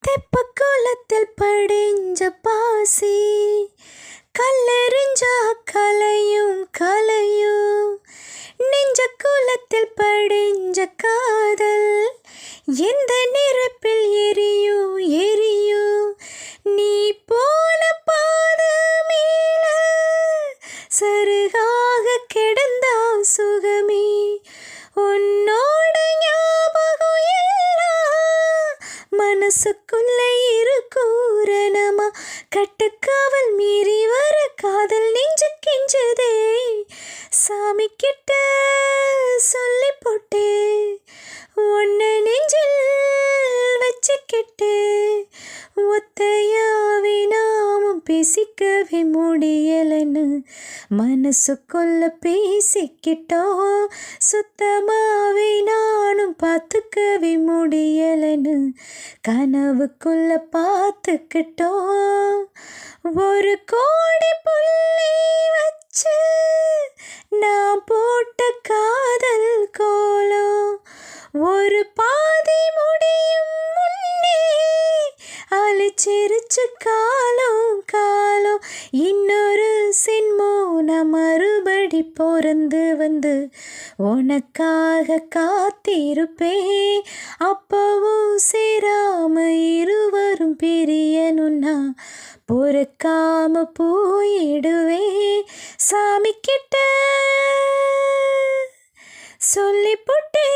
தெப்பக்குளத்தில் படிஞ்ச பாசி கல்லெறிஞ்சா கலையும் கலையும். நெஞ்ச குளத்தில் படிஞ்ச காதல் எந்த நிரப்பில் எரியும் எரியும். நீ போன பாத மேல சருகாக கிடந்தா சுகமே. உன்னோட ஞாபகம் எல்லாம் மனசுக்குள்ள இருக்கூரணமா. கட்டுக்காவல் மீறி வர காதல் நெஞ்சு கெஞ்சதே. சாமி கிட்ட சொல்லி போட்டு ஒன்ன நெஞ்சில் வச்சுக்கிட்டு ஒத்தையாவே நாமும் பேசிக்கவே முடியலன்னு மனசுக்குள்ள பேசிக்கிட்டோம். சுத்தமாவே நானும் பார்த்துக்கவே முடியலன்னு கனவுக்குள்ள பார்த்துக்கிட்டோம். ஒரு கோடி புள்ளி வச்சு நான் போட்ட காதல் கோலம் ஒரு பாதி முடியும் முன்னே அழிச்சிருச்சு காலம் காலம். இன்னொரு சின்மோ நான் மறுபடி பிறந்து வந்து உனக்காக காத்திருப்பேன். அப்பவும் சேராம இருவரும் பிரியணும்னா பொறுக்காம போயிடுவே. சாமி கிட்ட சொல்லி போட்டே